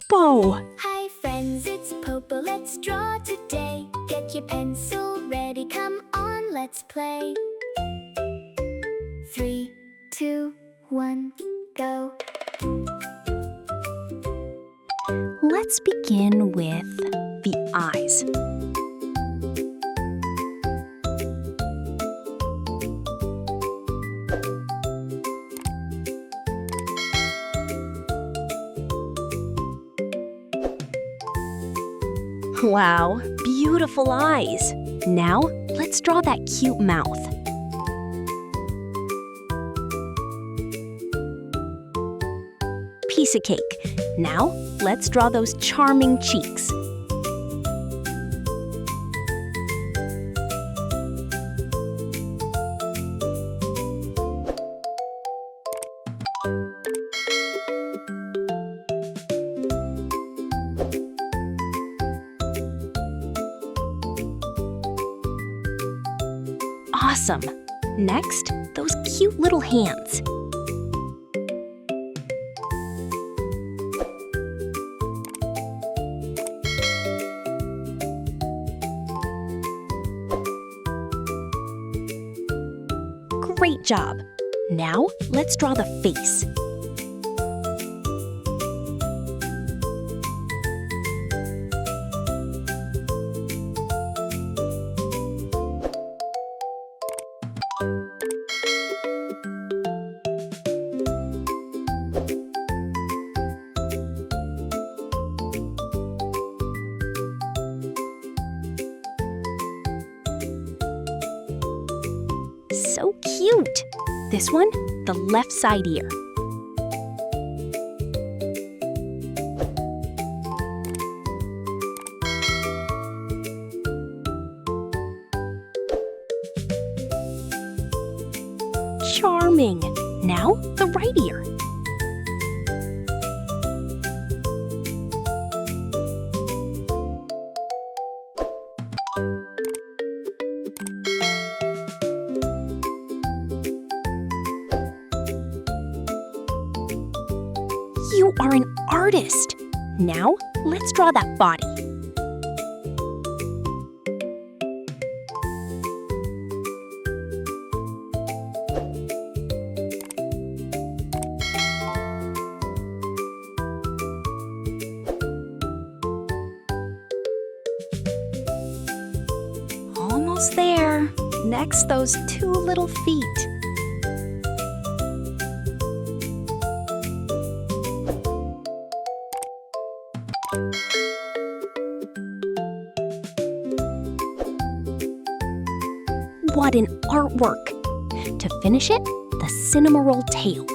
Popo! Hi friends, it's Popo, let's draw today. Get your pencil ready, come on, let's play. 3, 2, 1, go. Let's begin with the eyes. Wow, beautiful eyes. Now, let's draw that cute mouth. Piece of cake. Now, let's draw those charming cheeks. Awesome! Next, those cute little hands. Great job! Now, let's draw the face. So cute! This one, the left side ear. Charming! Now, the right ear. You are an artist! Now, let's draw that body. Almost there. Next, those two little feet. What an artwork! To finish it, the Cinnamaroll tail.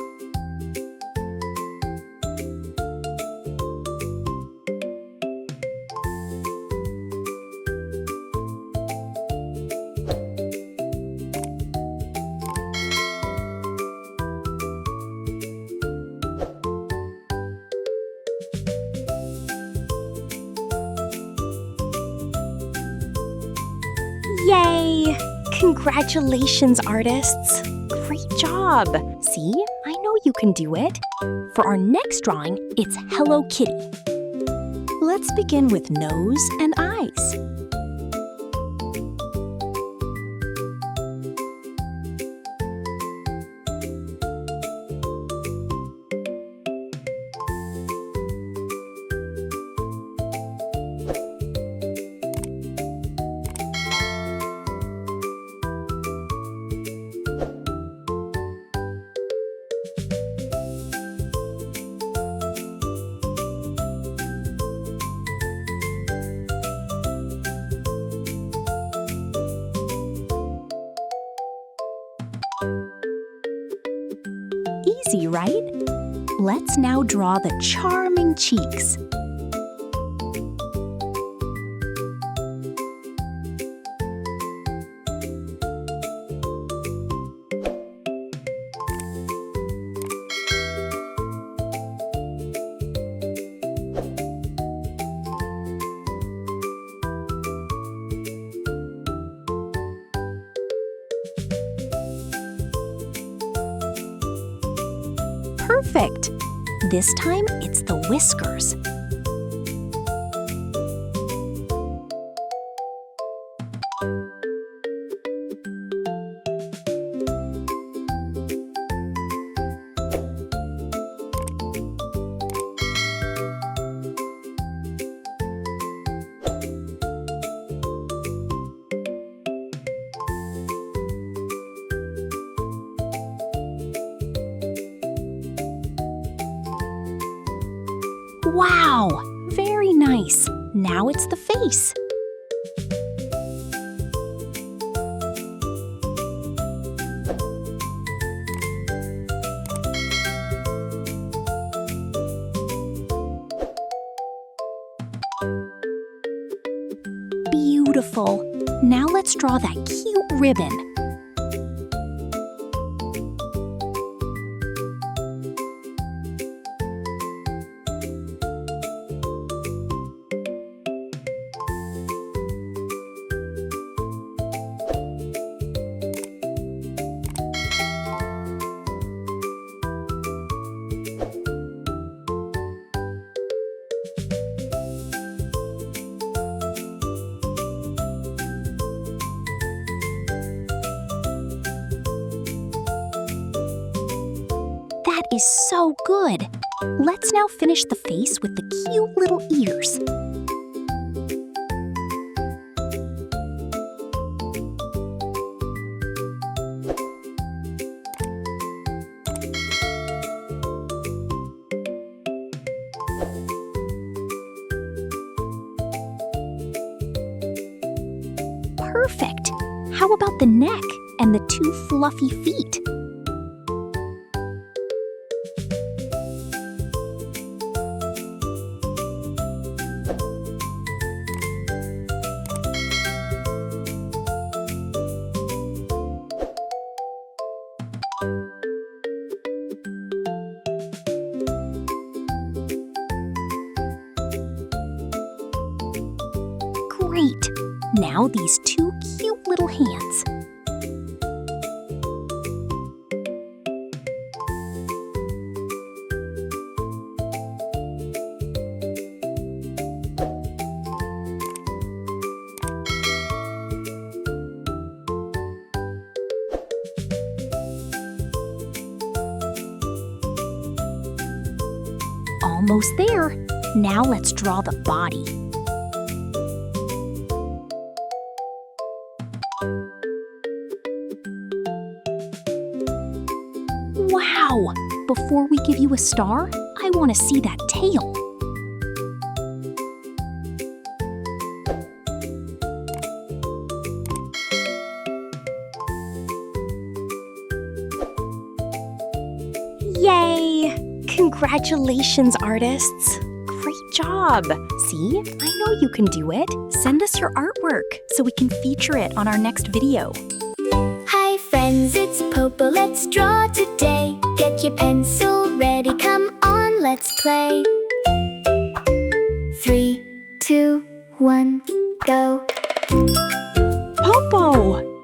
Yay! Congratulations, artists! Great job! See, I know you can do it. For our next drawing, it's Hello Kitty. Let's begin with nose and eyes. Easy, right? Let's now draw the charming cheeks. Perfect! This time, it's the whiskers. Wow, very nice. Now it's the face. Beautiful. Now let's draw that cute ribbon. That is so good. Let's now finish the face with the cute little ears. Perfect. How about the neck and the two fluffy feet? Great! Now these two cute little hands. Almost there. Now let's draw the body. Wow! Before we give you a star, I want to see that tail. Yay! Congratulations, artists! Great job! See, I know you can do it. Send us your artwork so we can feature it on our next video. Hi friends, it's Popo, let's draw today. Get your pencil ready, come on, let's play. 3, 2, 1, go. Popo!